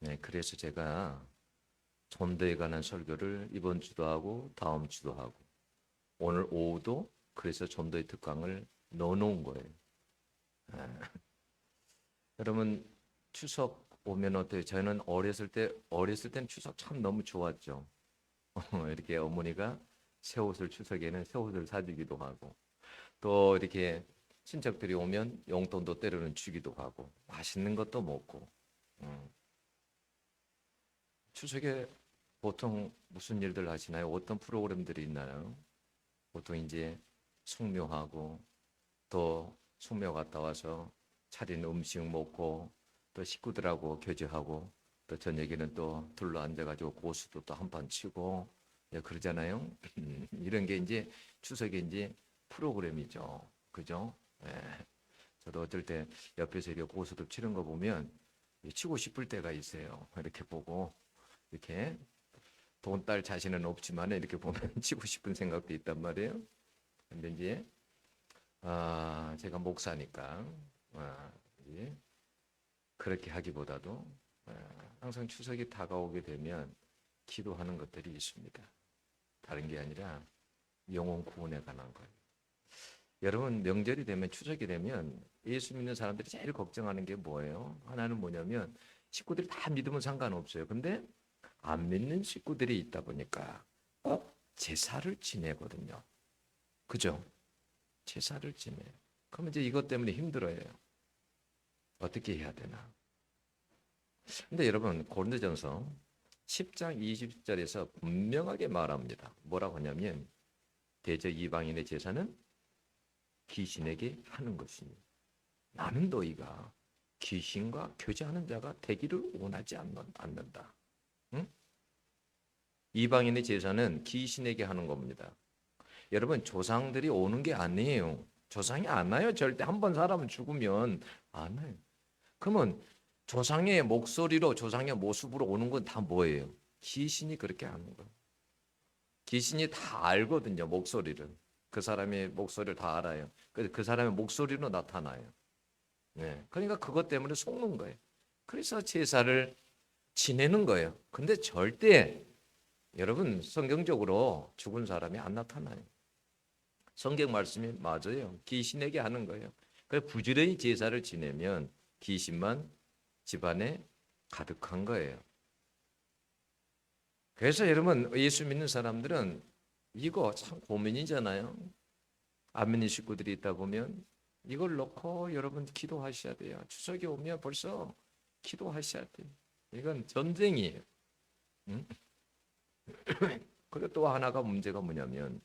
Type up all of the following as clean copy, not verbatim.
네, 그래서 제가 전도에 관한 설교를 이번 주도 하고 다음 주도 하고 오늘 오후도 그래서 전도의 특강을 넣어놓은 거예요. 여러분 추석 오면 어때요? 저는 어렸을 땐 추석 참 너무 좋았죠. 이렇게 어머니가 새 옷을 추석에는 새 옷을 사주기도 하고 또 이렇게 친척들이 오면 용돈도 때로는 주기도 하고 맛있는 것도 먹고 음. 추석에 보통 무슨 일들 하시나요? 어떤 프로그램들이 있나요? 보통 이제 숙묘하고 또 숙묘 갔다 와서 차린 음식 먹고 또 식구들하고 교제하고 또 저녁에는 또 둘러 앉아가지고 고수도 또 한 판 치고 예, 그러잖아요. 이런 게 이제 추석에 이제 프로그램이죠. 그죠? 예. 저도 어쩔 때 옆에서 이렇게 고수도 치는 거 보면 치고 싶을 때가 있어요. 이렇게 보고 이렇게 돈 딸 자신은 없지만 이렇게 보면 치고 싶은 생각도 있단 말이에요. 근데 이제 제가 목사니까 이제 그렇게 하기보다도 항상 추석이 다가오게 되면 기도하는 것들이 있습니다. 다른 게 아니라 영혼 구원에 관한 거예요. 여러분 명절이 되면 추석이 되면 예수 믿는 사람들이 제일 걱정하는 게 뭐예요? 하나는 뭐냐면 식구들이 다 믿으면 상관없어요. 근데 안 믿는 식구들이 있다 보니까 꼭 제사를 지내거든요. 그죠? 제사를 지내요. 그러면 이제 이것 때문에 힘들어요. 어떻게 해야 되나? 근데 여러분 고린도전서 10장 20절에서 분명하게 말합니다. 뭐라고 하냐면 대적 이방인의 제사는 귀신에게 하는 것이니 나는 너희가 귀신과 교제하는 자가 되기를 원하지 않는다. 응? 이방인의 제사는 귀신에게 하는 겁니다. 여러분 조상들이 오는 게 아니에요. 조상이 안 와요. 절대 한 번 사람은 죽으면 안 와요. 그러면 조상의 목소리로 조상의 모습으로 오는 건 다 뭐예요? 귀신이 그렇게 하는 거예요. 귀신이 다 알거든요. 목소리를. 그 사람의 목소리를 다 알아요. 그래서 그 사람의 목소리로 나타나요. 네. 그러니까 그것 때문에 속는 거예요. 그래서 제사를 지내는 거예요. 근데 절대 여러분 성경적으로 죽은 사람이 안 나타나요. 성경 말씀이 맞아요. 귀신에게 하는 거예요. 그래서 부지런히 제사를 지내면 귀신만 집안에 가득한 거예요. 그래서 여러분 예수 믿는 사람들은 이거 참 고민이잖아요. 안 믿는 식구들이 있다 보면 이걸 놓고 여러분 기도하셔야 돼요. 추석이 오면 벌써 기도하셔야 돼요. 이건 전쟁이에요. 응? 그리고 또 하나가 문제가 뭐냐면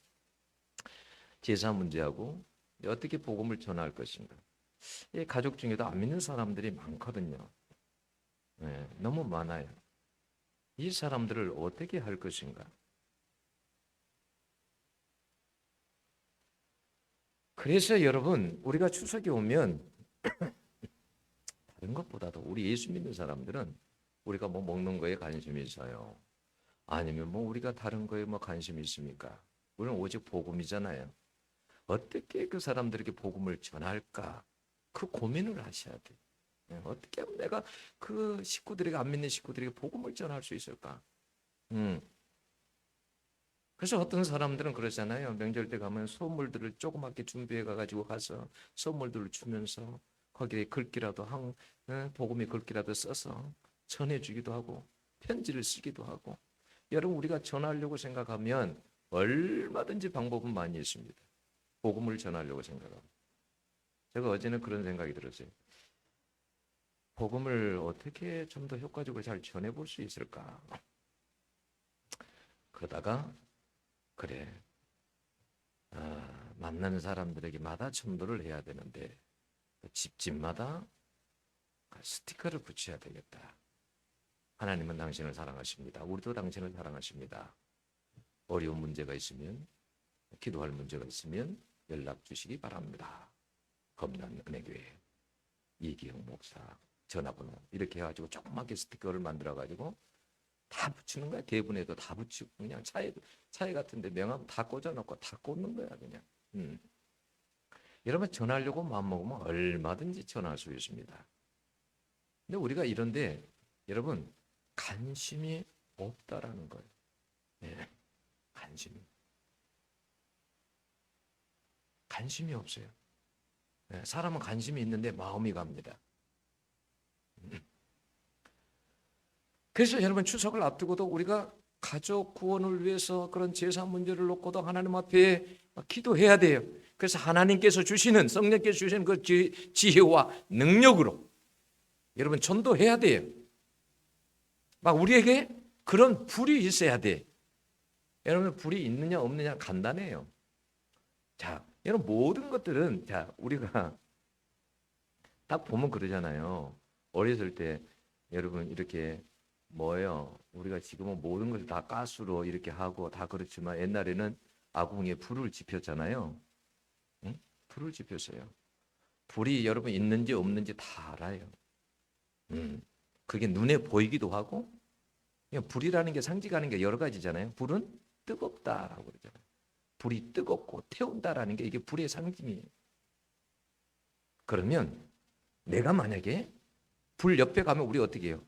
제사 문제하고 어떻게 복음을 전할 것인가. 이 가족 중에도 안 믿는 사람들이 많거든요. 네, 너무 많아요. 이 사람들을 어떻게 할 것인가. 그래서 여러분 우리가 추석이 오면 다른 것보다도 우리 예수 믿는 사람들은 우리가 뭐 먹는 거에 관심이 있어요. 아니면 뭐 우리가 다른 거에 뭐 관심이 있습니까? 우리는 오직 복음이잖아요. 어떻게 그 사람들에게 복음을 전할까? 그 고민을 하셔야 돼요. 예, 어떻게 하면 내가 그 식구들에게 안 믿는 식구들에게 복음을 전할 수 있을까? 음. 그래서 어떤 사람들은 그러잖아요. 명절 때 가면 선물들을 조그맣게 준비해 가지고 가서 선물들을 주면서 거기에 글귀라도 복음의 글귀라도 써서 전해주기도 하고 편지를 쓰기도 하고 여러분 우리가 전하려고 생각하면 얼마든지 방법은 많이 있습니다. 복음을 전하려고 생각하면 제가 어제는 그런 생각이 들었어요. 복음을 어떻게 좀 더 효과적으로 잘 전해볼 수 있을까? 그러다가 그래 만나는 사람들에게마다 전도를 해야 되는데 집집마다 스티커를 붙여야 되겠다. 하나님은 당신을 사랑하십니다. 우리도 당신을 사랑하십니다. 어려운 문제가 있으면 기도할 문제가 있으면 연락 주시기 바랍니다. 검단 은혜교회 이기영 목사 전화번호 이렇게 해가지고 조그맣게 스티커를 만들어가지고 다 붙이는 거야. 대본에도 다 붙이고 그냥 차에 같은데 명함 다 꽂아놓고 다 꽂는 거야 그냥. 여러분 전하려고 마음먹으면 얼마든지 전할 수 있습니다. 근데 우리가 이런데 여러분 관심이 없다라는 거예요. 예, 관심이 없어요. 예, 사람은 관심이 있는데 마음이 갑니다. 그래서 여러분 추석을 앞두고도 우리가 가족 구원을 위해서 그런 제사 문제를 놓고도 하나님 앞에 기도해야 돼요. 그래서 하나님께서 주시는 성령께서 주시는 그 지혜와 능력으로 여러분 전도해야 돼요. 막 우리에게 그런 불이 있어야 돼. 여러분 불이 있느냐 없느냐 간단해요. 자, 여러분 모든 것들은 자 우리가 딱 보면 그러잖아요. 어렸을 때 여러분 이렇게 뭐예요? 우리가 지금은 모든 것을 다 가스로 이렇게 하고 다 그렇지만 옛날에는 아궁이에 불을 지폈잖아요. 응? 불을 지폈어요. 불이 여러분 있는지 없는지 다 알아요. 그게 눈에 보이기도 하고 불이라는 게 상징하는 게 여러 가지잖아요. 불은 뜨겁다라고 그러잖아요. 불이 뜨겁고 태운다라는 게 이게 불의 상징이에요. 그러면 내가 만약에 불 옆에 가면 우리 어떻게 해요?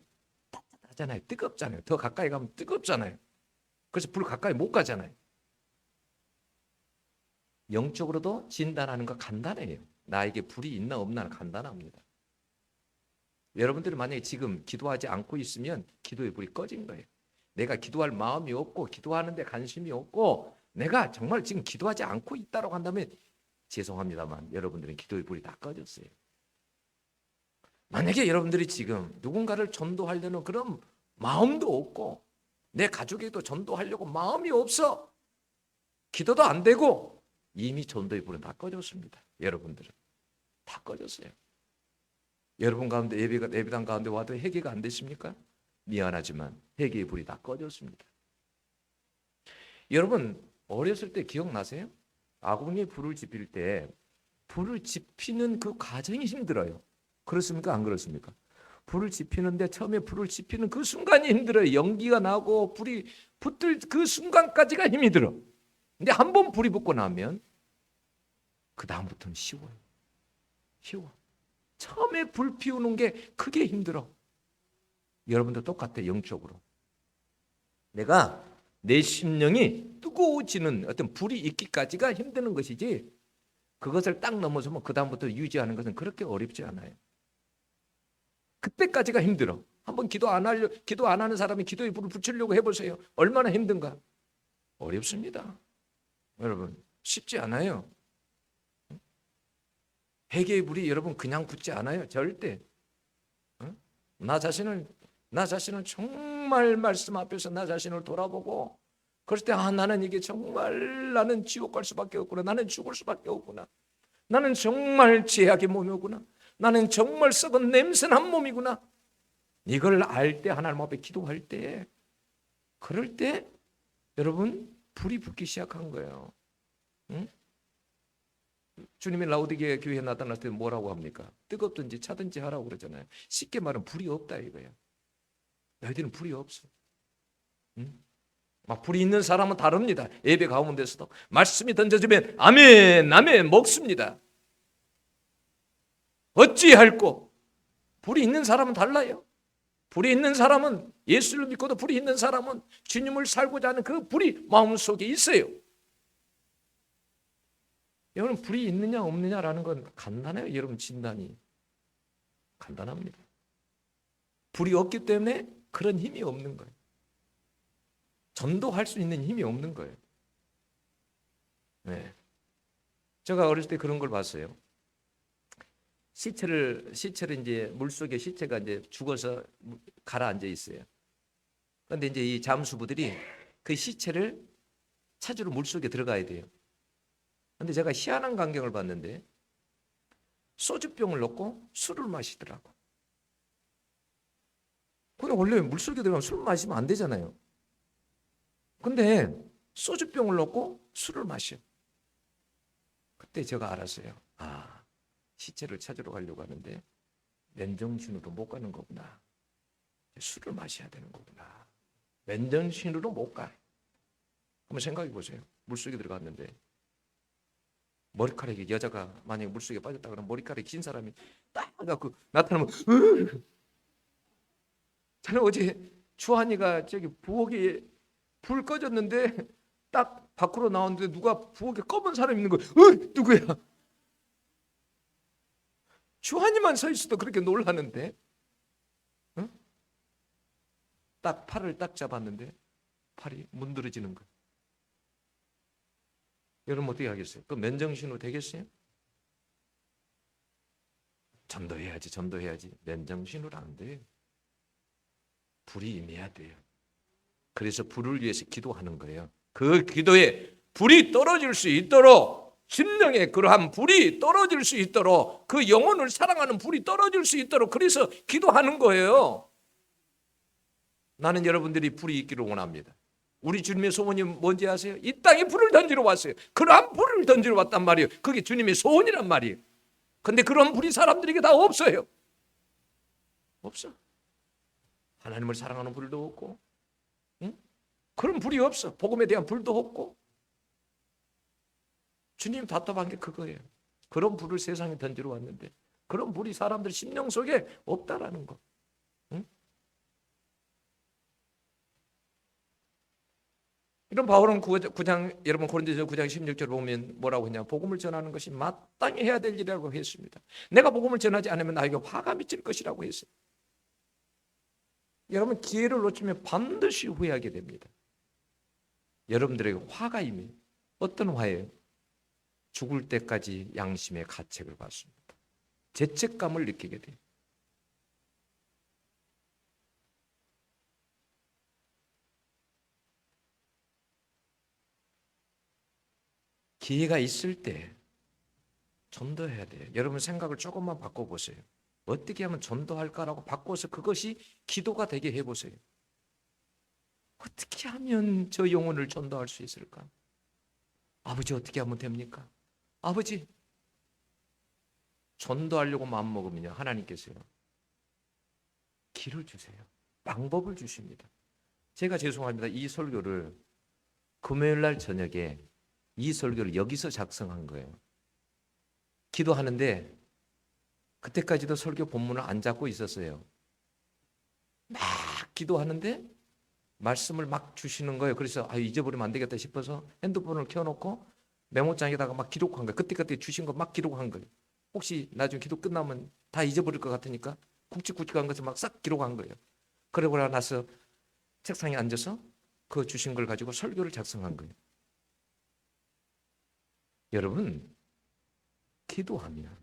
따뜻하잖아요. 뜨겁잖아요. 더 가까이 가면 뜨겁잖아요. 그래서 불 가까이 못 가잖아요. 영적으로도 진단하는 거 간단해요. 나에게 불이 있나 없나 간단합니다. 여러분들이 만약에 지금 기도하지 않고 있으면 기도의 불이 꺼진 거예요. 내가 기도할 마음이 없고 기도하는데 관심이 없고 내가 정말 지금 기도하지 않고 있다고 한다면 죄송합니다만 여러분들은 기도의 불이 다 꺼졌어요. 만약에 여러분들이 지금 누군가를 전도하려는 그런 마음도 없고 내 가족에도 전도하려고 마음이 없어 기도도 안 되고 이미 전도의 불은 다 꺼졌습니다. 여러분들은 다 꺼졌어요. 여러분 가운데 예배당 가운데 와도 회개가 안 되십니까? 미안하지만 회개의 불이 다 꺼졌습니다. 여러분 어렸을 때 기억나세요? 아궁이에 불을 지필 때 불을 지피는 그 과정이 힘들어요. 그렇습니까? 안 그렇습니까? 불을 지피는데 처음에 불을 지피는 그 순간이 힘들어요. 연기가 나고 불이 붙을 그 순간까지가 힘이 들어. 근데 한 번 불이 붙고 나면 그 다음부터는 쉬워요. 쉬워. 처음에 불 피우는 게 크게 힘들어. 여러분도 똑같아. 영적으로 내가 내 심령이 뜨거워지는 어떤 불이 있기까지가 힘드는 것이지 그것을 딱 넘어서면 그 다음부터 유지하는 것은 그렇게 어렵지 않아요. 그때까지가 힘들어. 한번 기도 안 하는 사람이 기도에 불을 붙이려고 해보세요. 얼마나 힘든가? 어렵습니다. 여러분 쉽지 않아요. 회개의 불이 여러분 그냥 붙지 않아요. 절대. 나 자신을 정말 말씀 앞에서 나 자신을 돌아보고 그럴 때 나는 이게 정말 나는 지옥 갈 수밖에 없구나. 나는 죽을 수밖에 없구나. 나는 정말 죄악의 몸이구나. 나는 정말 썩은 냄새난 몸이구나. 이걸 알 때 하나님 앞에 기도할 때 그럴 때 여러분 불이 붙기 시작한 거예요. 응? 주님이 라오디게아 교회에 나타났을 때 뭐라고 합니까? 뜨겁든지 차든지 하라고 그러잖아요. 쉽게 말하면 불이 없다 이거예요. 너희들은 불이 없어. 응? 막 불이 있는 사람은 다릅니다. 예배 가운데서도 말씀이 던져지면 아멘 아멘 먹습니다. 어찌할꼬 불이 있는 사람은 달라요. 불이 있는 사람은 예수를 믿고도 불이 있는 사람은 주님을 살고자 하는 그 불이 마음속에 있어요. 여러분 불이 있느냐 없느냐라는 건 간단해요. 여러분 진단이 간단합니다. 불이 없기 때문에 그런 힘이 없는 거예요. 전도할 수 있는 힘이 없는 거예요. 네. 제가 어렸을 때 그런 걸 봤어요. 시체를 이제 물 속에 시체가 이제 죽어서 가라앉아 있어요. 그런데 이제 이 잠수부들이 그 시체를 찾으러 물 속에 들어가야 돼요. 근데 제가 희한한 광경을 봤는데 소주병을 넣고 술을 마시더라고. 근데 원래 물속에 들어가면 술 마시면 안 되잖아요. 근데 소주병을 넣고 술을 마셔. 그때 제가 알았어요. 아, 시체를 찾으러 가려고 하는데 맨정신으로 못 가는 거구나. 술을 마셔야 되는 거구나. 맨정신으로 못 가. 한번 생각해 보세요. 물속에 들어갔는데 머리카락이 여자가 만약에 물속에 빠졌다 그러면 머리카락이 긴 사람이 딱 갖고 나타나면 저는 어제 주한이가 저기 부엌에 불 꺼졌는데 딱 밖으로 나오는데 누가 부엌에 검은 사람이 있는 거예요. 누구야? 주한이만 서 있어도 그렇게 놀라는데, 응? 딱 팔을 딱 잡았는데 팔이 문드러지는 거예요. 여러분 어떻게 하겠어요? 그 맨정신으로 되겠어요? 전도해야지, 전도해야지. 맨정신으로 안 돼요. 불이 임해야 돼요. 그래서 불을 위해서 기도하는 거예요. 그 기도에 불이 떨어질 수 있도록, 심령에 그러한 불이 떨어질 수 있도록, 그 영혼을 사랑하는 불이 떨어질 수 있도록 그래서 기도하는 거예요. 나는 여러분들이 불이 있기를 원합니다. 우리 주님의 소원이 뭔지 아세요? 이 땅에 불을 던지러 왔어요. 그러한 불을 던지러 왔단 말이에요. 그게 주님의 소원이란 말이에요. 근데 그런 불이 사람들에게 다 없어요. 없어. 하나님을 사랑하는 불도 없고, 응? 그런 불이 없어. 복음에 대한 불도 없고. 주님 답답한 게 그거예요. 그런 불을 세상에 던지러 왔는데 그런 불이 사람들 심령 속에 없다라는 거. 응? 이런 바울은 9장, 여러분 고린도서 9장 16절 보면 뭐라고 했냐? 복음을 전하는 것이 마땅히 해야 될 일이라고 했습니다. 내가 복음을 전하지 않으면 나에게 화가 미칠 것이라고 했어요. 여러분 기회를 놓치면 반드시 후회하게 됩니다. 여러분들에게 화가 임해요. 어떤 화예요? 죽을 때까지 양심의 가책을 받습니다. 죄책감을 느끼게 돼요. 기회가 있을 때 전도해야 돼요. 여러분 생각을 조금만 바꿔보세요. 어떻게 하면 전도할까라고 바꿔서 그것이 기도가 되게 해보세요. 어떻게 하면 저 영혼을 전도할 수 있을까? 아버지 어떻게 하면 됩니까? 아버지 전도하려고 마음먹으면요 하나님께서요 길을 주세요. 방법을 주십니다. 제가 죄송합니다. 이 설교를 금요일 날 저녁에 이 설교를 여기서 작성한 거예요. 기도하는데 그때까지도 설교 본문을 안 잡고 있었어요. 막 기도하는데 말씀을 막 주시는 거예요. 그래서 잊어버리면 안 되겠다 싶어서 핸드폰을 켜놓고 메모장에다가 막 기록한 거예요. 그때 주신 거 막 기록한 거예요. 혹시 나중에 기도 끝나면 다 잊어버릴 것 같으니까 굵직굵직한 것을 막 싹 기록한 거예요. 그러고 나서 책상에 앉아서 그 주신 걸 가지고 설교를 작성한 거예요. 여러분 기도하면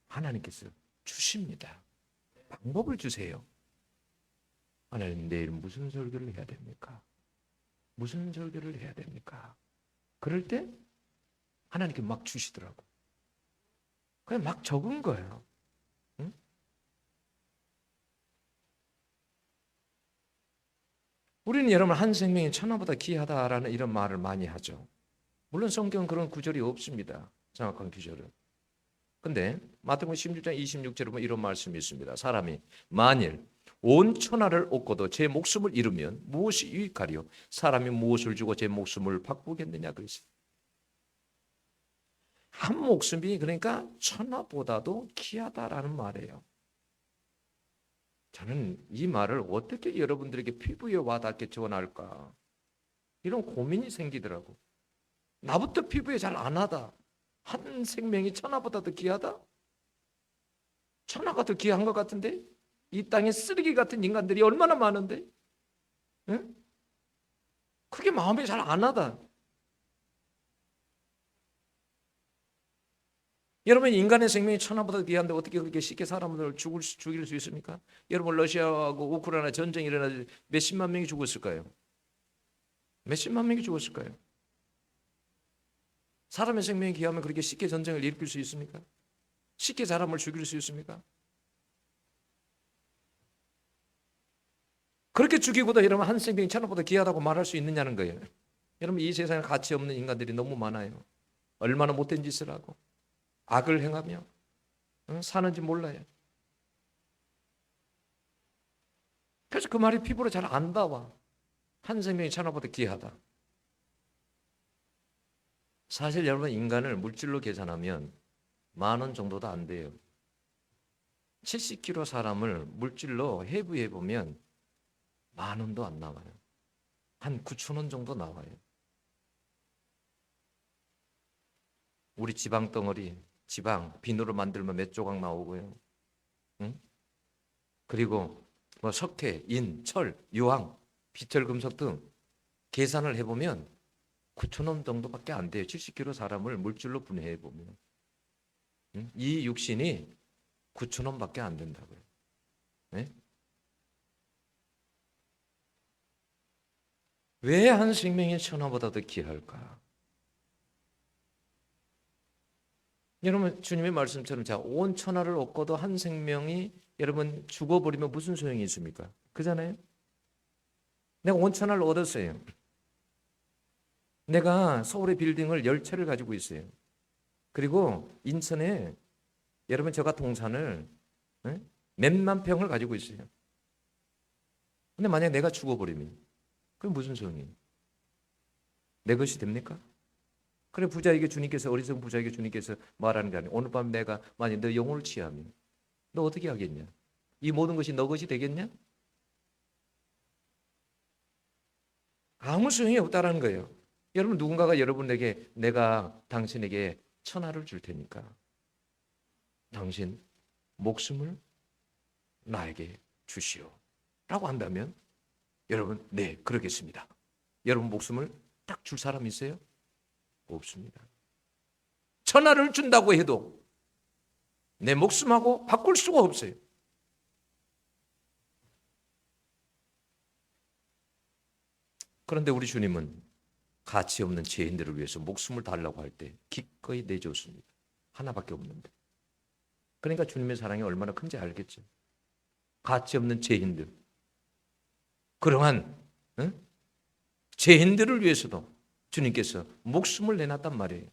하나님께서 주십니다. 방법을 주세요. 하나님 내일 무슨 설교를 해야 됩니까? 무슨 설교를 해야 됩니까? 그럴 때 하나님께 막 주시더라고. 그냥 막 적은 거예요. 응? 우리는 여러분 한 생명이 천하보다 귀하다라는 이런 말을 많이 하죠. 물론 성경은 그런 구절이 없습니다. 정확한 구절은. 근데 마태복음 16장 26절에 보면 이런 말씀이 있습니다. 사람이 만일 온 천하를 얻고도 제 목숨을 잃으면 무엇이 유익하리요? 사람이 무엇을 주고 제 목숨을 바꾸겠느냐 그랬어요. 한 목숨이 그러니까 천하보다도 귀하다라는 말이에요. 저는 이 말을 어떻게 여러분들에게 피부에 와닿게 전할까 이런 고민이 생기더라고. 나부터 피부에 잘 안 와닿아. 한 생명이 천하보다 더 귀하다? 천하가 더 귀한 것 같은데? 이 땅에 쓰레기 같은 인간들이 얼마나 많은데? 응? 그게 마음에 잘 안 와닿아. 여러분 인간의 생명이 천하보다 귀한데 어떻게 그렇게 쉽게 사람들을 죽일 수 있습니까? 여러분 러시아하고 우크라이나 전쟁이 일어나서 몇십만 명이 죽었을까요? 몇십만 명이 죽었을까요? 사람의 생명이 귀하면 그렇게 쉽게 전쟁을 일으킬 수 있습니까? 쉽게 사람을 죽일 수 있습니까? 그렇게 죽이고도 여러분 한 생명이 천하보다 귀하다고 말할 수 있느냐는 거예요. 여러분 이 세상에 가치 없는 인간들이 너무 많아요. 얼마나 못된 짓을 하고 악을 행하며 사는지 몰라요. 그래서 그 말이 피부로 잘 안 닿아. 한 생명이 천하보다 귀하다. 사실 여러분 인간을 물질로 계산하면 10,000원 정도도 안 돼요. 70kg 사람을 물질로 해부해 보면 10,000원도 안 나와요. 한 9,000원 정도 나와요. 우리 지방 덩어리, 지방 비누로 만들면 몇 조각 나오고요. 응? 그리고 뭐 석회, 인, 철, 유황, 비철, 금속 등 계산을 해보면 9,000원 정도밖에 안 돼요. 70kg 사람을 물질로 분해해 보면. 응? 이 육신이 9,000원밖에 안 된다고요. 네? 왜 한 생명이 천하보다 더 귀할까? 여러분 주님의 말씀처럼 자, 온 천하를 얻고도 한 생명이 여러분 죽어버리면 무슨 소용이 있습니까? 그잖아요. 내가 온 천하를 얻었어요. 내가 서울의 빌딩을 10채를 가지고 있어요. 그리고 인천에 여러분 제가 동산을 몇만 평을 가지고 있어요. 근데 만약 내가 죽어버리면 그럼 무슨 소용이에요? 내 것이 됩니까? 그래 부자에게 주님께서 어리석은 부자에게 주님께서 말하는 게 아니에요. 오늘 밤 내가 만약 너 영혼을 취하면 너 어떻게 하겠냐? 이 모든 것이 너 것이 되겠냐? 아무 소용이 없다라는 거예요. 여러분 누군가가 여러분에게 내가 당신에게 1,000알을 줄 테니까 당신 목숨을 나에게 주시오 라고 한다면 여러분 네 그러겠습니다. 여러분 목숨을 딱 줄 사람 있어요? 없습니다. 1,000알을 준다고 해도 내 목숨하고 바꿀 수가 없어요. 그런데 우리 주님은 가치 없는 죄인들을 위해서 목숨을 달라고 할 때 기꺼이 내줬습니다. 하나밖에 없는데. 그러니까 주님의 사랑이 얼마나 큰지 알겠죠. 가치 없는 죄인들. 그러한 죄인들을 위해서도 주님께서 목숨을 내놨단 말이에요.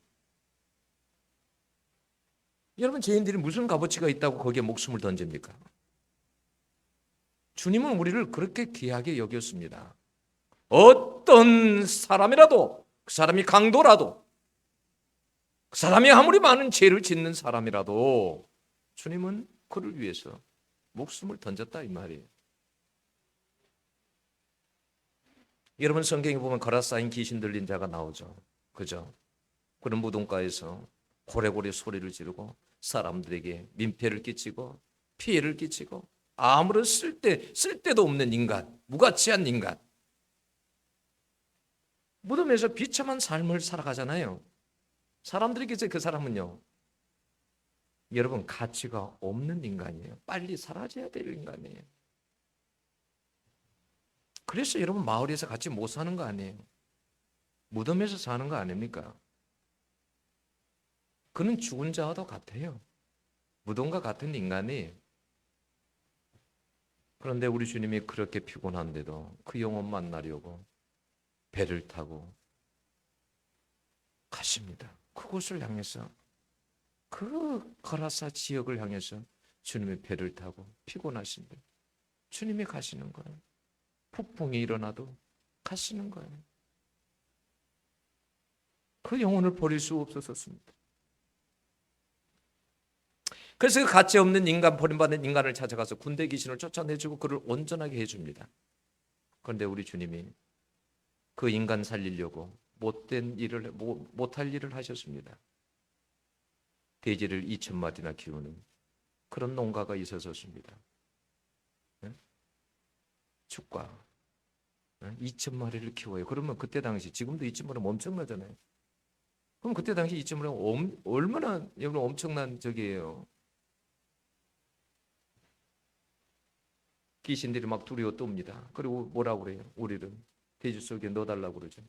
여러분 죄인들이 무슨 값어치가 있다고 거기에 목숨을 던집니까? 주님은 우리를 그렇게 귀하게 여겼습니다. 어떤 사람이라도 그 사람이 강도라도 그 사람이 아무리 많은 죄를 짓는 사람이라도 주님은 그를 위해서 목숨을 던졌다 이 말이에요. 여러분 성경에 보면 거라사인 귀신 들린 자가 나오죠. 그죠? 그런 무덤가에서 고래고래 소리를 지르고 사람들에게 민폐를 끼치고 피해를 끼치고 아무런 쓸데도 없는 인간, 무가치한 인간. 무덤에서 비참한 삶을 살아가잖아요. 사람들에게서 그 사람은요. 여러분 가치가 없는 인간이에요. 빨리 사라져야 될 인간이에요. 그래서 여러분 마을에서 같이 못 사는 거 아니에요. 무덤에서 사는 거 아닙니까? 그는 죽은 자와도 같아요. 무덤과 같은 인간이. 그런데 우리 주님이 그렇게 피곤한데도 그 영혼 만나려고 배를 타고 가십니다. 그곳을 향해서 그 거라사 지역을 향해서 주님의 배를 타고 피곤하신데 주님이 가시는 거예요. 폭풍이 일어나도 가시는 거예요. 그 영혼을 버릴 수 없었습니다. 그래서 그 가치 없는 인간, 버림받은 인간을 찾아가서 군대 귀신을 쫓아내주고 그를 온전하게 해줍니다. 그런데 우리 주님이 그 인간 살리려고 못할 일을 하셨습니다. 돼지를 2,000마리나 키우는 그런 농가가 있었습니다. 축과 2,000마리를 키워요. 그러면 그때 당시 지금도 2,000마리면 엄청나잖아요. 그럼 그때 당시 2,000마리면 얼마나 여러분 엄청난 적이에요. 귀신들이 막 두려워 떱니다. 그리고 뭐라고 그래요? 우리를 돼지 속에 넣어달라고 그러죠.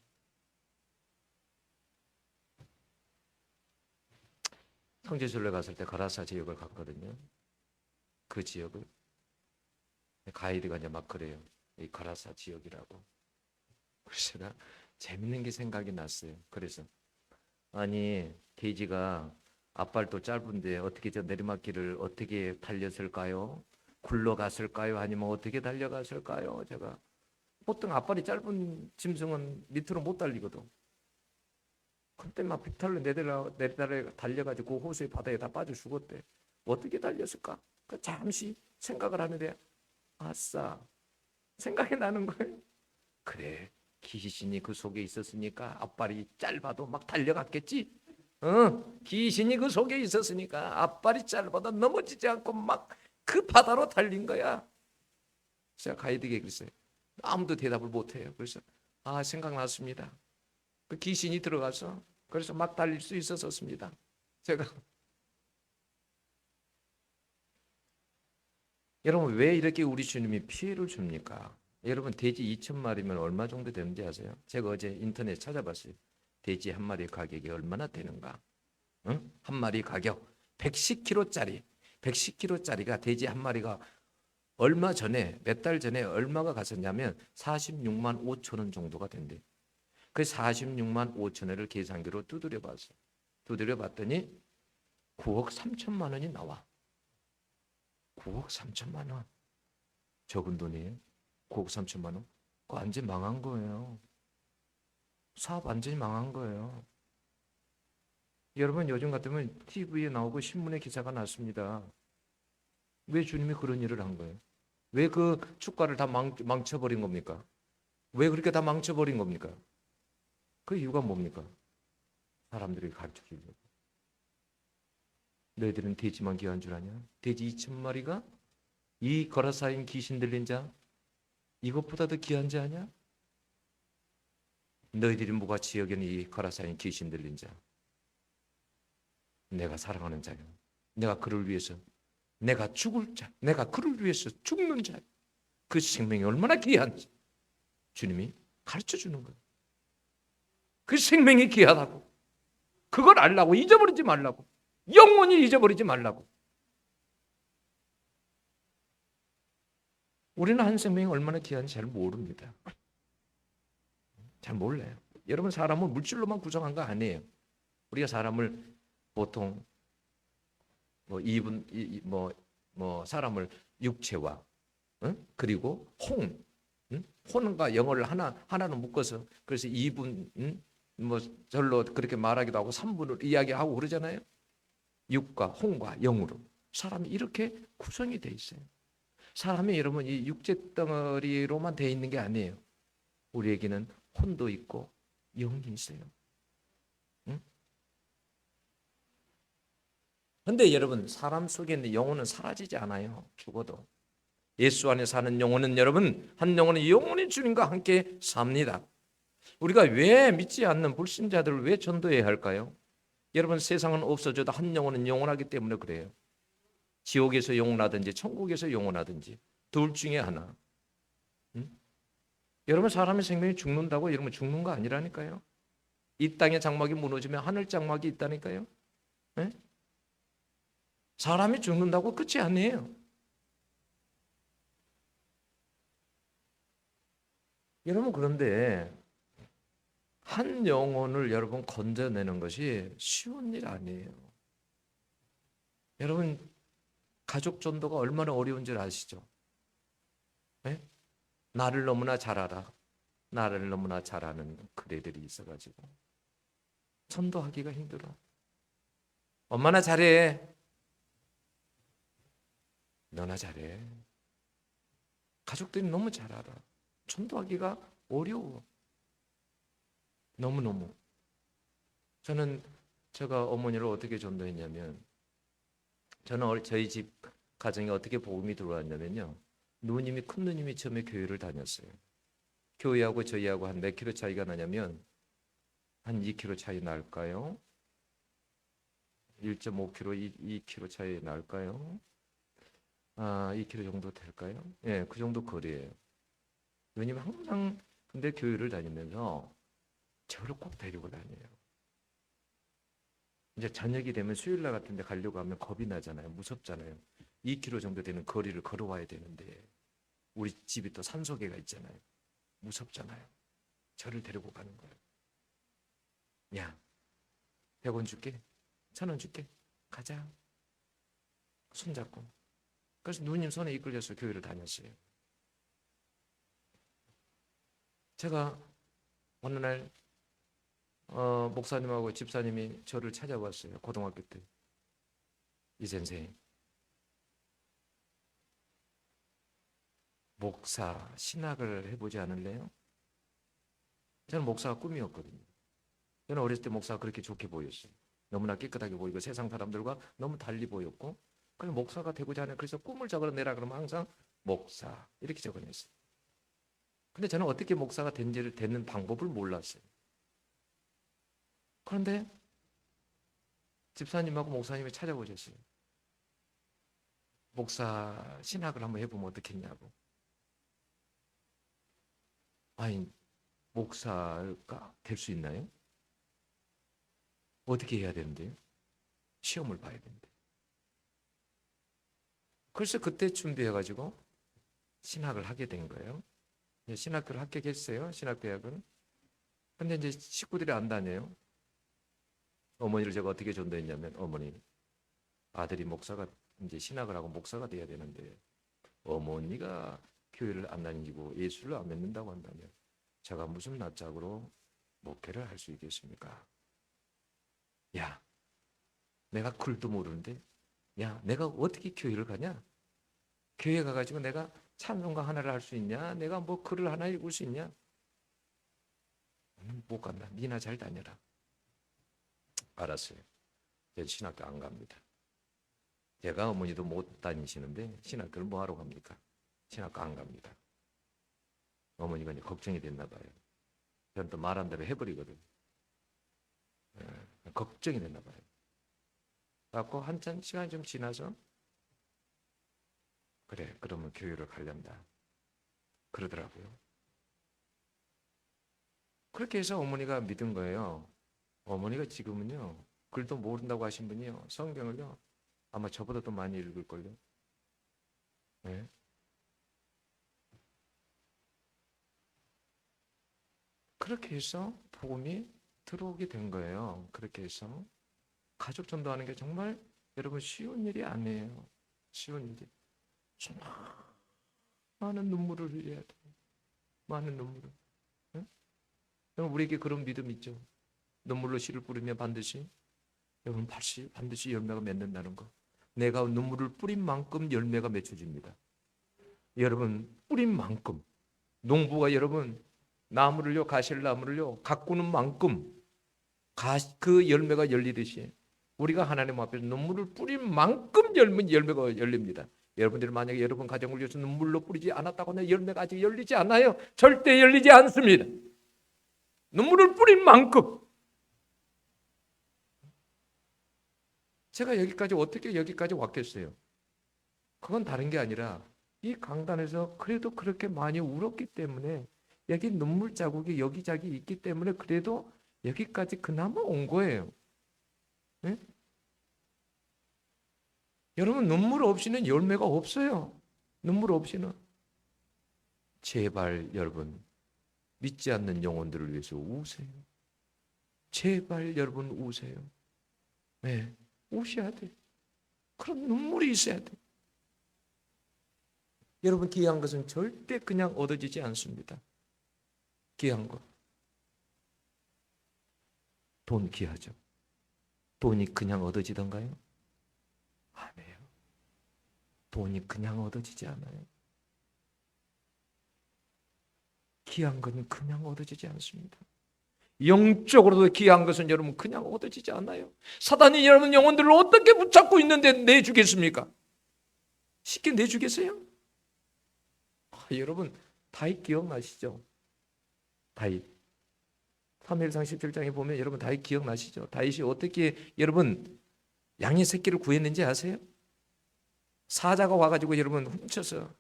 성지순례 갔을 때 가라사 지역을 갔거든요. 그 지역을 가이드가 이제 막 그래요. 이 가라사 지역이라고. 그래서 제가 재밌는 게 생각이 났어요. 그래서 아니 돼지가 앞발도 짧은데 어떻게 저 내리막길을 어떻게 달렸을까요? 굴러갔을까요? 아니면 어떻게 달려갔을까요? 제가 보통 앞발이 짧은 짐승은 밑으로 못 달리거든. 그때 막 빅탈로 내달려 달려가지고 그 호수의 바다에 다 빠져 죽었대. 어떻게 달렸을까? 잠시 생각을 하는데 아싸 생각이 나는 거예요. 그래, 귀신이 그 속에 있었으니까 앞발이 짧아도 막 달려갔겠지. 귀신이 그 속에 있었으니까 앞발이 짧아도 넘어지지 않고 막 그 바다로 달린 거야. 제가 가이드에게 그랬어요. 아무도 대답을 못해요. 그래서 생각났습니다. 그 귀신이 들어가서 그래서 막 달릴 수 있었습니다. 제가 여러분 왜 이렇게 우리 주님이 피해를 줍니까? 여러분 돼지 2,000마리면 얼마 정도 되는지 아세요? 제가 어제 인터넷 찾아봤어요. 돼지 한 마리 가격이 얼마나 되는가? 한 마리 가격 110kg짜리 110kg짜리가 돼지 한 마리가 얼마 전에 몇 달 전에 얼마가 갔었냐면 46만 5천 원 정도가 된대. 그 46만 5천 원을 계산기로 두드려 봤어. 두드려 봤더니 9억 3천만 원이 나와. 9억 3천만 원. 적은 돈이에요. 9억 3천만 원. 그거 완전히 망한 거예요. 사업 완전히 망한 거예요. 여러분 요즘 같으면 TV에 나오고 신문에 기사가 났습니다. 왜 주님이 그런 일을 한 거예요? 왜 그 축가를 다 망쳐버린 겁니까? 왜 그렇게 다 망쳐버린 겁니까? 그 이유가 뭡니까? 사람들이 가르쳐 주려고. 너희들은 돼지만 귀한 줄 아냐? 돼지 2,000마리가 이 거라사인 귀신 들린 자 이것보다 더 귀한 자 아냐? 너희들이 무같이 여기는 이 거라사인 귀신 들린 자 내가 사랑하는 자요. 내가 그를 위해서 내가 죽을 자, 내가 그를 위해서 죽는 자, 그 생명이 얼마나 귀한지 주님이 가르쳐 주는 거예요. 그 생명이 귀하다고. 그걸 알라고. 잊어버리지 말라고. 영원히 잊어버리지 말라고. 우리는 한 생명이 얼마나 귀한지 잘 모릅니다. 잘 몰라요. 여러분 사람을 물질로만 구성한 거 아니에요. 우리가 사람을 보통 사람을 육체와 그리고 혼과 영어를 하나는 묶어서 그래서 2분 절로 그렇게 말하기도 하고 3분을 이야기하고 그러잖아요. 육과 혼과 영으로 사람이 이렇게 구성이 돼 있어요. 사람이 여러분 이 육체 덩어리로만 돼 있는 게 아니에요. 우리에게는 혼도 있고 영이 있어요. 근데 여러분 사람 속에 있는 영혼은 사라지지 않아요. 죽어도. 예수 안에 사는 영혼은 여러분 한 영혼은 영원히 주님과 함께 삽니다. 우리가 왜 믿지 않는 불신자들을 왜 전도해야 할까요? 여러분 세상은 없어져도 한 영혼은 영원하기 때문에 그래요. 지옥에서 영원하든지 천국에서 영원하든지 둘 중에 하나. 여러분 사람의 생명이 죽는다고 여러분 죽는 거 아니라니까요. 이 땅의 장막이 무너지면 하늘 장막이 있다니까요. 네? 사람이 죽는다고 끝이 아니에요. 여러분 그런데 한 영혼을 여러분 건져내는 것이 쉬운 일 아니에요. 여러분 가족 전도가 얼마나 어려운 줄 아시죠? 네? 나를 너무나 잘 알아. 나를 너무나 잘 아는 그대들이 있어가지고 전도하기가 힘들어. 엄마나 잘해. 너나 잘해. 가족들이 너무 잘 알아. 전도하기가 어려워. 너무너무. 저는 제가 어머니를 어떻게 전도했냐면 저는 저희 집 가정에 어떻게 복음이 들어왔냐면요. 누님이 큰 누님이 처음에 교회를 다녔어요. 교회하고 저희하고 한 몇 킬로 차이가 나냐면 한 2kg 차이 날까요? 1.5kg, 2kg 차이 날까요? 2kg 정도 될까요? 예, 그 정도 거리예요. 누님 항상 근데 교회를 다니면서 저를 꼭 데리고 다녀요. 이제 저녁이 되면 수요일 날 같은 데 가려고 하면 겁이 나잖아요. 무섭잖아요. 2km 정도 되는 거리를 걸어와야 되는데 우리 집이 또 산속에가 있잖아요. 무섭잖아요. 저를 데리고 가는 거예요. 야, 100원 줄게. 1,000원 줄게. 가자. 손잡고. 그래서 누님 손에 이끌려서 교회를 다녔어요. 제가 어느 날 목사님하고 집사님이 저를 찾아왔어요. 고등학교 때. 이 선생, 목사 신학을 해보지 않을래요? 저는 목사가 꿈이었거든요. 저는 어렸을 때 목사가 그렇게 좋게 보였어요. 너무나 깨끗하게 보이고 세상 사람들과 너무 달리 보였고, 그래서 목사가 되고자 하는, 그래서 꿈을 적어내라 그러면 항상 목사 이렇게 적어냈어요. 근데 저는 어떻게 목사가 되는 방법을 몰랐어요. 그런데 집사님하고 목사님이 찾아오셨어요. 목사 신학을 한번 해보면 어떻겠냐고. 아니, 목사가 될 수 있나요? 어떻게 해야 되는데요? 시험을 봐야 되는데. 그래서 그때 준비해가지고 신학을 하게 된 거예요. 신학교를 합격했어요. 신학대학은. 근데 이제 식구들이 안 다녀요. 어머니를 제가 어떻게 전도했냐면, 어머니, 아들이 목사가 이제 신학을 하고 목사가 돼야 되는데 어머니가 교회를 안 다니고 예수를 안 믿는다고 한다면 제가 무슨 낯짝으로 목회를 할 수 있겠습니까? 야, 내가 글도 모르는데, 야, 내가 어떻게 교회를 가냐? 교회 가가지고 내가 찬송가 하나를 할 수 있냐? 내가 뭐 글을 하나 읽을 수 있냐? 못 간다. 니나 잘 다녀라. 알았어요. 제 신학교 안 갑니다. 제가 어머니도 못 다니시는데 신학교를 뭐 하러 갑니까? 신학교 안 갑니다. 어머니가 이제 걱정이 됐나 봐요. 저는 또 말한 대로 해버리거든. 걱정이 됐나 봐요. 그래갖고 한참 시간이 좀 지나서 그래, 그러면 교회를 가련다 그러더라고요. 그렇게 해서 어머니가 믿은 거예요. 어머니가 지금은요, 글도 모른다고 하신 분이요, 성경을요 아마 저보다 더 많이 읽을걸요. 네. 그렇게 해서 복음이 들어오게 된 거예요. 그렇게 해서 가족 전도하는 게 정말 여러분 쉬운 일이 아니에요. 쉬운 일이. 정말 많은 눈물을 흘려야 돼요. 많은 눈물을. 네? 여러분 우리에게 그런 믿음 있죠. 눈물로 씨를 뿌리면 반드시 여러분 반드시 열매가 맺는다는 거. 내가 눈물을 뿌린 만큼 열매가 맺혀집니다. 여러분 뿌린 만큼 농부가 여러분 나무를요, 가시나무를요 가꾸는 만큼 그 열매가 열리듯이 우리가 하나님 앞에서 눈물을 뿌린 만큼 열매가 열립니다. 여러분들이 만약에 여러분 가정을 위해서 눈물로 뿌리지 않았다고 하면 열매가 아직 열리지 않아요. 절대 열리지 않습니다. 눈물을 뿌린 만큼. 제가 어떻게 여기까지 왔겠어요? 그건 다른 게 아니라 이 강단에서 그래도 그렇게 많이 울었기 때문에, 여기 눈물 자국이 여기저기 있기 때문에 그래도 여기까지 그나마 온 거예요. 네? 여러분 눈물 없이는 열매가 없어요. 눈물 없이는. 제발 여러분 믿지 않는 영혼들을 위해서 우세요. 제발 여러분 우세요. 네, 우셔야 돼. 그런 눈물이 있어야 돼. 여러분 귀한 것은 절대 그냥 얻어지지 않습니다. 귀한 것. 돈 귀하죠. 돈이 그냥 얻어지던가요? 아니에요. 돈이 그냥 얻어지지 않아요. 귀한 것은 그냥 얻어지지 않습니다. 영적으로도 귀한 것은 여러분 그냥 얻어지지 않아요. 사단이 여러분 영혼들을 어떻게 붙잡고 있는데 내주겠습니까? 쉽게 내주겠어요? 여러분 다윗 기억나시죠? 다윗. 사무엘상 17장에 보면 여러분 다윗 기억나시죠? 다윗이 어떻게 여러분 양의 새끼를 구했는지 아세요? 사자가 와가지고 여러분 훔쳐서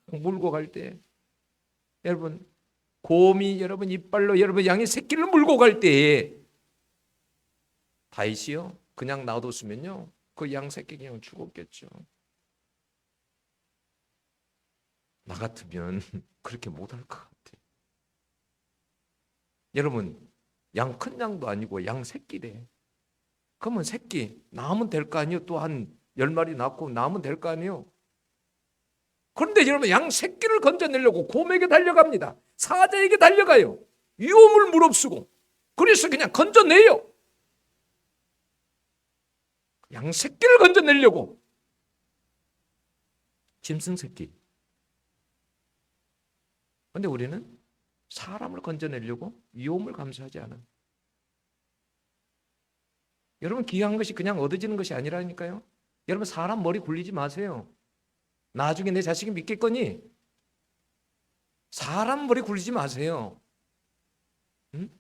물고 갈 때, 여러분 곰이 여러분 이빨로 여러분 양의 새끼를 물고 갈 때에 다윗이요 그냥 놔뒀으면요 그 양 새끼 그냥 죽었겠죠. 나 같으면 그렇게 못할 것 같아요. 여러분 양 큰 양도 아니고 양 새끼래. 그러면 새끼 낳으면 될 거 아니에요. 또 한 10마리 낳고 낳으면 될 거 아니에요. 그런데 여러분 양 새끼를 건져내려고 곰에게 달려갑니다. 사자에게 달려가요. 위험을 무릅쓰고. 그래서 그냥 건져내요. 양 새끼를 건져내려고. 짐승 새끼. 그런데 우리는 사람을 건져내려고 위험을 감수하지 않아요. 여러분, 귀한 것이 그냥 얻어지는 것이 아니라니까요. 여러분, 사람 머리 굴리지 마세요. 나중에 내 자식이 믿겠거니? 사람 머리 굴리지 마세요. 응?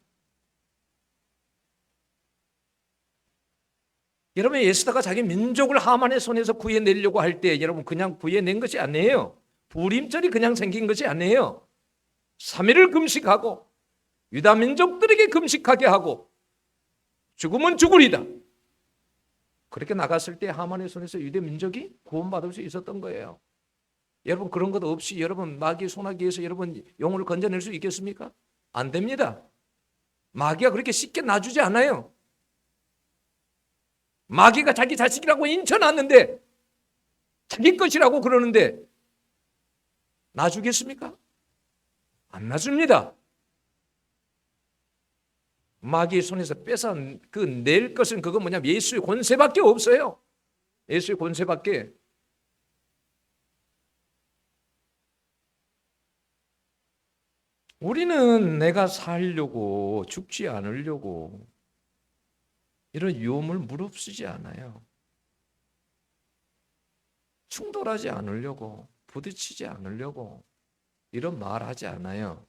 여러분, 에스더가 자기 민족을 하만의 손에서 구해내려고 할 때 여러분 그냥 구해낸 것이 아니에요. 불임절이 그냥 생긴 것이 아니에요. 3일을 금식하고 유다 민족들에게 금식하게 하고 죽으면 죽으리다. 그렇게 나갔을 때 하만의 손에서 유대 민족이 구원받을 수 있었던 거예요. 여러분, 그런 것 없이 여러분 마귀의 손아귀에서 여러분 영혼을 건져낼 수 있겠습니까? 안 됩니다. 마귀가 그렇게 쉽게 놔주지 않아요. 마귀가 자기 자식이라고 인쳐놨는데 자기 것이라고 그러는데 놔주겠습니까? 안 놔줍니다. 마귀의 손에서 뺏어 낼 것은 그거 뭐냐면 예수의 권세밖에 없어요. 예수의 권세밖에. 우리는 내가 살려고 죽지 않으려고 이런 유혹을 무릅쓰지 않아요. 충돌하지 않으려고, 부딪히지 않으려고 이런 말하지 않아요.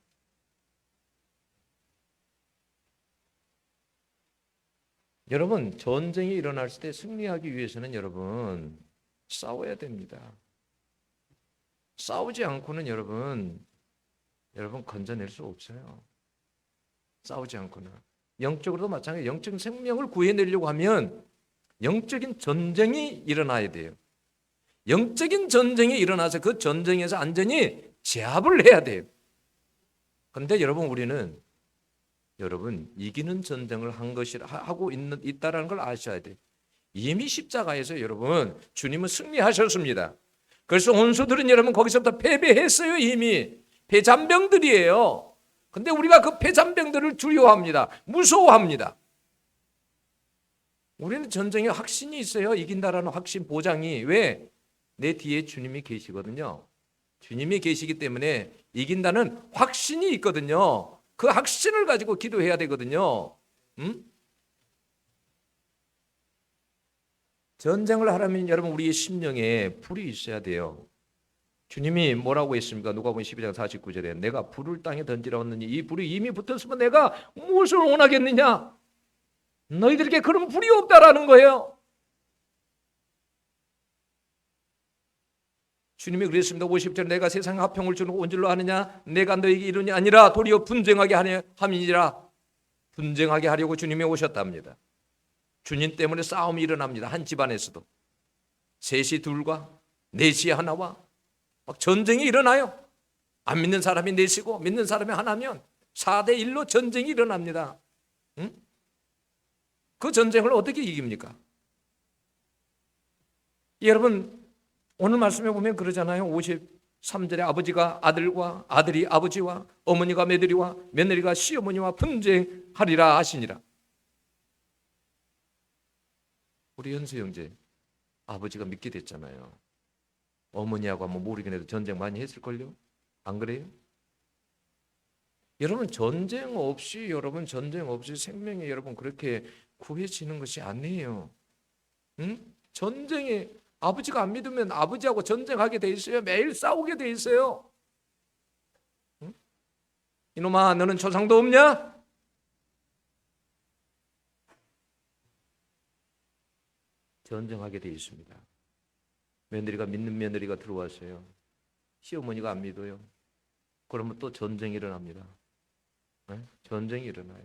여러분, 전쟁이 일어날 때 승리하기 위해서는 여러분 싸워야 됩니다. 싸우지 않고는 여러분 건져낼 수 없어요. 싸우지 않고는. 영적으로도 마찬가지예요. 영적 생명을 구해내려고 하면 영적인 전쟁이 일어나야 돼요. 영적인 전쟁이 일어나서 그 전쟁에서 완전히 제압을 해야 돼요. 그런데 여러분, 우리는 이기는 전쟁을 하고 있다라는 걸 아셔야 돼요. 이미 십자가에서 여러분 주님은 승리하셨습니다. 그래서 원수들은 여러분 거기서부터 패배했어요. 이미 패잔병들이에요. 근데 우리가 그 패잔병들을 두려워합니다. 무서워합니다. 우리는 전쟁에 확신이 있어요. 이긴다라는 확신, 보장이. 왜? 내 뒤에 주님이 계시거든요. 주님이 계시기 때문에 이긴다는 확신이 있거든요. 그 확신을 가지고 기도해야 되거든요. 전쟁을 하려면 여러분 우리의 심령에 불이 있어야 돼요. 주님이 뭐라고 했습니까? 누가복음 12장 49절에 내가 불을 땅에 던지라 했느니 이 불이 이미 붙었으면 내가 무엇을 원하겠느냐? 너희들에게 그런 불이 없다라는 거예요. 주님이 그랬습니다. 50절에 내가 세상에 화평을 주는 온 줄로 아느냐? 내가 너에게 이르니 아니라 도리어 분쟁하게 함이니라. 분쟁하게 하려고 주님이 오셨답니다. 주님 때문에 싸움이 일어납니다. 한 집안에서도. 셋이 둘과 넷이 하나와 막 전쟁이 일어나요. 안 믿는 사람이 넷이고 믿는 사람이 하나면 4대1로 전쟁이 일어납니다. 응? 그 전쟁을 어떻게 이깁니까? 여러분, 오늘 말씀에 보면 그러잖아요. 53절에 아버지가 아들과 아들이 아버지와 어머니가 며느리와 며느리가 시어머니와 분쟁하리라 하시니라. 우리 현수 형제 아버지가 믿게 됐잖아요. 어머니하고 한번 모르긴 해도 전쟁 많이 했을걸요? 안 그래요? 여러분, 전쟁 없이 생명이 여러분 그렇게 구해지는 것이 아니에요. 응? 전쟁에 아버지가 안 믿으면 아버지하고 전쟁하게 돼 있어요. 매일 싸우게 돼 있어요. 응? 이놈아, 너는 조상도 없냐? 전쟁하게 돼 있습니다. 며느리가 믿는 며느리가 들어왔어요. 시어머니가 안 믿어요. 그러면 또 전쟁이 일어납니다. 네? 전쟁이 일어나요.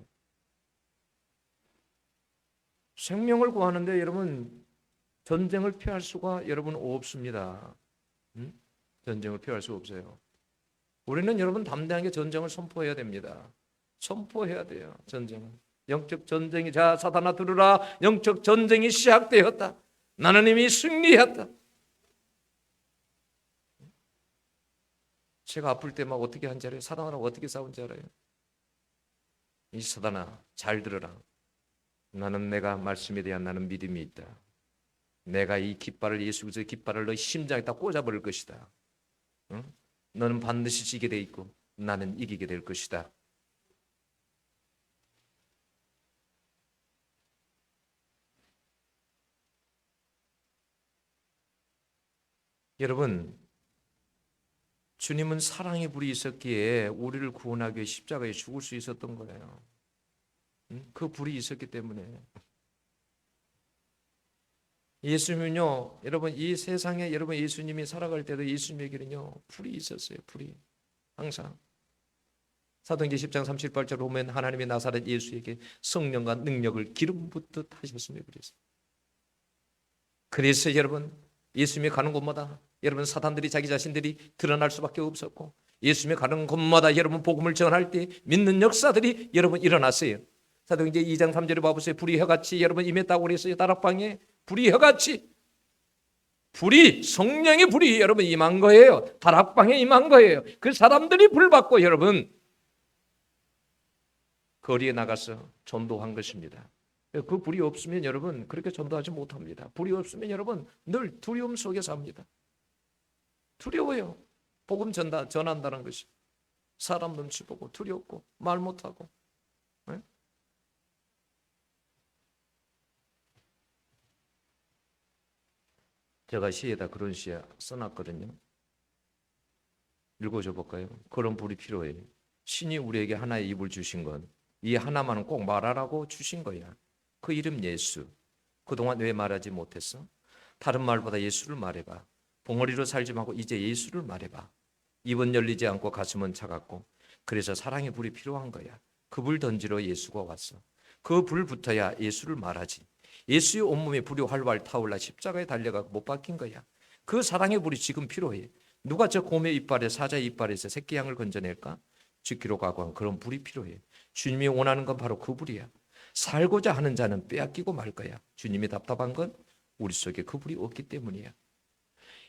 생명을 구하는데 여러분 전쟁을 피할 수가 여러분 없습니다. 전쟁을 피할 수 없어요. 우리는 여러분 담대하게 전쟁을 선포해야 됩니다. 선포해야 돼요. 전쟁은. 영적 전쟁이 자 사단아 들으라. 영적 전쟁이 시작되었다. 나는 이미 승리했다. 제가 아플 때 막 어떻게 한지 알아요? 사단하고 어떻게 싸운지 알아요? 이 사단아 잘 들어라. 나는 내가 말씀에 대한 나는 믿음이 있다. 내가 이 깃발을 예수 그리스도의 깃발을 너희 심장에다 꽂아버릴 것이다. 응? 너는 반드시 지게 돼 있고 나는 이기게 될 것이다. 여러분, 주님은 사랑의 불이 있었기에 우리를 구원하기 위해 십자가에 죽을 수 있었던 거예요. 그 불이 있었기 때문에. 예수님은요, 여러분, 이 세상에 여러분 예수님이 살아갈 때도 예수님에게는요 불이 있었어요. 불이 항상. 사도행전 10장 38절 보면 하나님의 나사렛 예수에게 성령과 능력을 기름 붓듯 하셨으며 그랬어요. 그래서 여러분 예수님이 가는 곳마다 여러분 사탄들이 자기 자신들이 드러날 수밖에 없었고, 예수님이 가는 곳마다 여러분 복음을 전할 때 믿는 역사들이 여러분 일어났어요. 사도행전 2장 3절에 봐보세요. 불이 혀같이 여러분 임했다고 그랬어요. 다락방에 불이 혀같이, 불이 성령의 불이 여러분 임한 거예요. 다락방에 임한 거예요. 그 사람들이 불 받고 여러분 거리에 나가서 전도한 것입니다. 그 불이 없으면 여러분 그렇게 전도하지 못합니다. 불이 없으면 여러분 늘 두려움 속에 삽니다. 두려워요. 복음 전한다는 것이. 사람 눈치 보고 두렵고 말 못하고. 네? 제가 시에다 그런 시 써놨거든요. 읽어줘 볼까요? 그런 불이 필요해요. 신이 우리에게 하나의 입을 주신 건 이 하나만은 꼭 말하라고 주신 거야. 그 이름 예수. 그동안 왜 말하지 못했어? 다른 말보다 예수를 말해봐. 봉어리로 살지 말고 이제 예수를 말해봐. 입은 열리지 않고 가슴은 차갑고, 그래서 사랑의 불이 필요한 거야. 그 불 던지러 예수가 왔어. 그 불 붙어야 예수를 말하지. 예수의 온몸에 불이 활활 타올라 십자가에 달려가 못 박힌 거야. 그 사랑의 불이 지금 필요해. 누가 저 곰의 이빨에 사자의 이빨에서 새끼 양을 건져낼까? 죽기로 각오한 그런 불이 필요해. 주님이 원하는 건 바로 그 불이야. 살고자 하는 자는 빼앗기고 말 거야. 주님이 답답한 건 우리 속에 그 불이 없기 때문이야.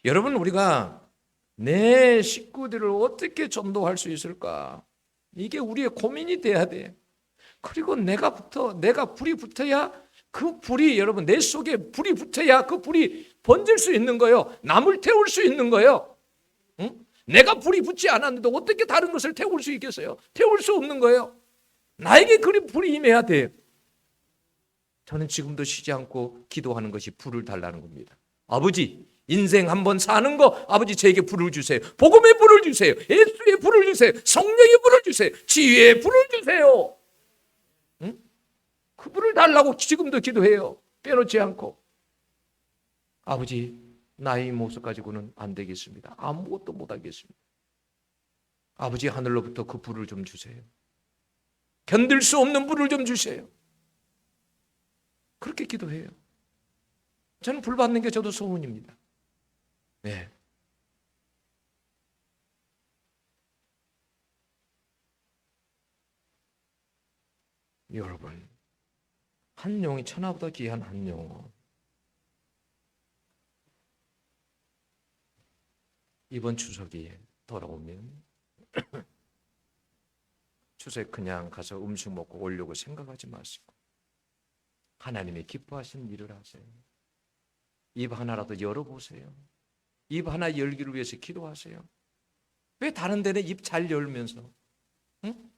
여러분, 우리가 내 식구들을 어떻게 전도할 수 있을까? 이게 우리의 고민이 돼야 돼. 그리고 내가 불이 붙어야, 그 불이 여러분 내 속에 불이 붙어야 그 불이 번질 수 있는 거예요. 남을 태울 수 있는 거예요. 응? 내가 불이 붙지 않았는데 어떻게 다른 것을 태울 수 있겠어요? 태울 수 없는 거예요. 나에게 그 불이 임해야 돼요. 저는 지금도 쉬지 않고 기도하는 것이 불을 달라는 겁니다. 아버지, 인생 한번 사는 거 아버지 저에게 불을 주세요. 복음의 불을 주세요. 예수의 불을 주세요. 성령의 불을 주세요. 지혜의 불을 주세요. 응? 그 불을 달라고 지금도 기도해요. 빼놓지 않고. 아버지, 나의 모습 가지고는 안 되겠습니다. 아무것도 못 하겠습니다. 아버지, 하늘로부터 그 불을 좀 주세요. 견딜 수 없는 불을 좀 주세요. 그렇게 기도해요. 저는 불 받는 게 저도 소원입니다. 네. 여러분, 한 용이 천하보다 귀한 한 용. 이번 추석이 돌아오면 추석에 그냥 가서 음식 먹고 오려고 생각하지 마시고 하나님이 기뻐하시는 일을 하세요. 입 하나라도 열어보세요. 입 하나 열기를 위해서 기도하세요. 왜 다른 데는 입 잘 열면서 응?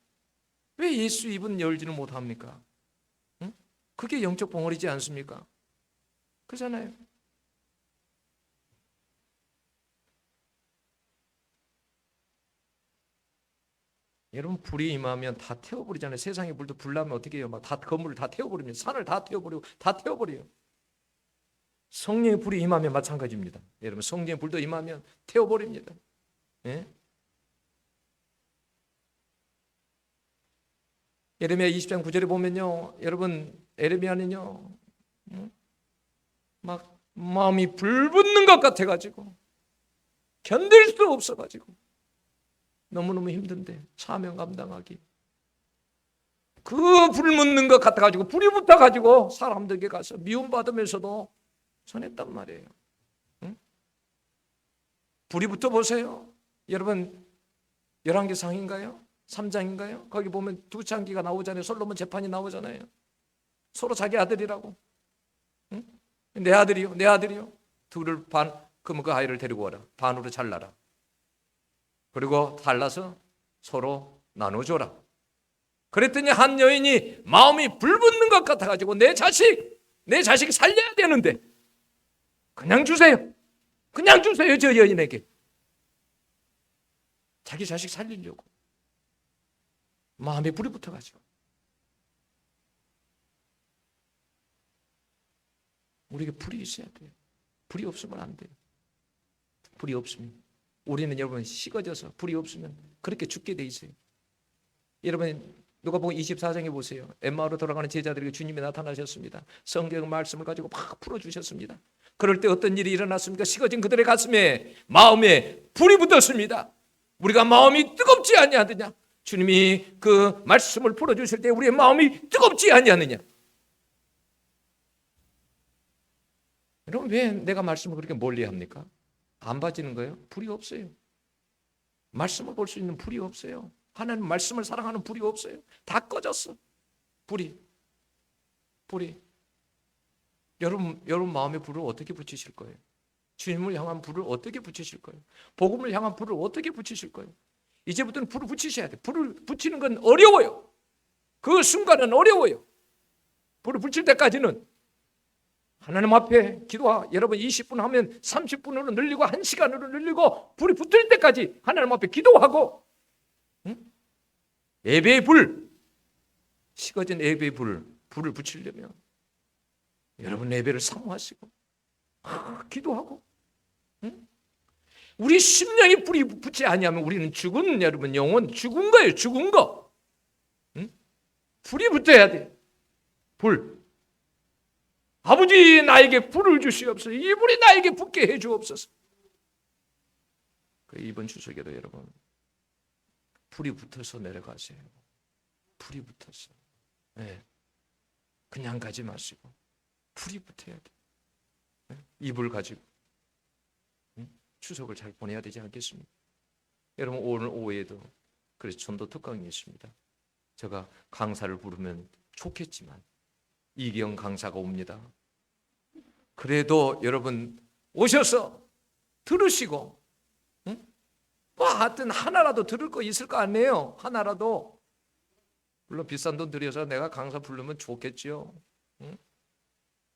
왜 예수 입은 열지는 못합니까? 응? 그게 영적 봉헌이지 않습니까? 그렇잖아요. 여러분, 불이 임하면 다 태워버리잖아요. 세상의 불도 불나면 어떻게 해요? 막 다 건물을 다 태워버리면 산을 다 태워버리고 다 태워버려요. 성령의 불이 임하면 마찬가지입니다. 여러분, 성령의 불도 임하면 태워버립니다. 예? 예레미야 20장 9절에 보면요, 여러분, 예레미야는요 막 마음이 불붙는 것 같아가지고 견딜 수 없어가지고 너무너무 힘든데 사명 감당하기, 그 불 묻는 것 같아가지고 불이 붙어가지고 사람들에게 가서 미움받으면서도 전했단 말이에요. 응? 불이 붙어보세요. 여러분, 열왕기상인가요? 3장인가요? 거기 보면 두 창기가 나오잖아요. 솔로몬 재판이 나오잖아요. 서로 자기 아들이라고. 응? 내 아들이요, 내 아들이요. 둘을 그러면 그 아이를 데리고 와라. 반으로 잘라라. 그리고 잘라서 서로 나눠줘라. 그랬더니 한 여인이 마음이 불붙는 것 같아가지고 내 자식 살려야 되는데 그냥 주세요. 그냥 주세요. 저 여인에게. 자기 자식 살리려고 마음에 불이 붙어가지고. 우리에게 불이 있어야 돼요. 불이 없으면 안 돼요. 불이 없으면 우리는 여러분 식어져서 불이 없으면 그렇게 죽게 돼 있어요. 여러분 누가복음 24장에 보세요. 엠마오로 돌아가는 제자들에게 주님이 나타나셨습니다. 성경 말씀을 가지고 막 풀어주셨습니다. 그럴 때 어떤 일이 일어났습니까? 식어진 그들의 가슴에 마음에 불이 붙었습니다. 우리가 마음이 뜨겁지 아니하느냐? 주님이 그 말씀을 풀어주실 때 우리의 마음이 뜨겁지 아니하느냐? 여러분 왜 내가 말씀을 그렇게 멀리합니까? 안 봐지는 거예요? 불이 없어요. 말씀을 볼 수 있는 불이 없어요. 하나님 말씀을 사랑하는 불이 없어요. 다 꺼졌어. 불이. 여러분 마음의 불을 어떻게 붙이실 거예요? 주님을 향한 불을 어떻게 붙이실 거예요? 복음을 향한 불을 어떻게 붙이실 거예요? 이제부터는 불을 붙이셔야 돼요. 불을 붙이는 건 어려워요. 그 순간은 어려워요. 불을 붙일 때까지는 하나님 앞에 기도하. 여러분 20분 하면 30분으로 늘리고 1시간으로 늘리고 불이 붙을 때까지 하나님 앞에 기도하고, 응? 예배의 불, 식어진 예배의 불을 붙이려면 여러분 예배를 사모하시고 기도하고, 응? 우리 심령이 불이 붙지 아니하면 우리는 죽은, 여러분 영혼 죽은 거예요. 죽은 거. 응? 불이 붙어야 돼. 불. 아버지 나에게 불을 주시옵소서. 이 불이 나에게 붙게 해 주옵소서. 이번 추석에도 여러분 불이 붙어서 내려가세요. 불이 붙어서. 네. 그냥 가지 마시고 불이 붙어야 돼. 네. 이 불 가지고 추석을 잘 보내야 되지 않겠습니까? 여러분 오늘 오후에도 그래서 전도 특강이 있습니다. 제가 강사를 부르면 좋겠지만 이기영 강사가 옵니다. 그래도 여러분 오셔서 들으시고, 응? 뭐 하여튼 하나라도 들을 거 있을 거 아니에요. 하나라도. 물론 비싼 돈 들여서 내가 강사 부르면 좋겠죠. 응?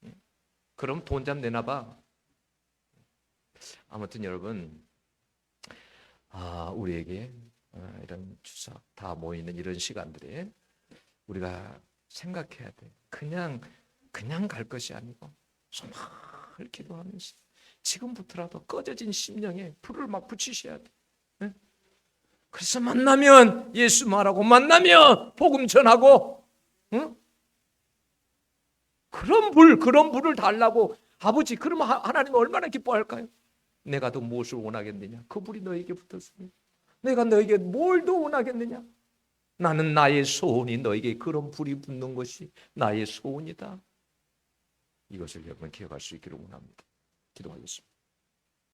응? 그럼 돈 좀 내놔봐. 아무튼 여러분, 우리에게 이런 추석 다 모이는 이런 시간들에 우리가 생각해야 돼. 그냥 갈 것이 아니고 소망을 기도하면서 지금부터라도 꺼져진 심령에 불을 막 붙이셔야 돼. 네? 그래서 만나면 예수 말하고 만나면 복음 전하고, 응? 그런 불을 달라고. 아버지 그러면 하나님은 얼마나 기뻐할까요? 내가 더 무엇을 원하겠느냐? 그 불이 너에게 붙었으니 내가 너에게 뭘 더 원하겠느냐? 나는 나의 소원이 너에게 그런 불이 붙는 것이 나의 소원이다. 이것을 여러분 기억할 수 있기를 원합니다. 기도하겠습니다.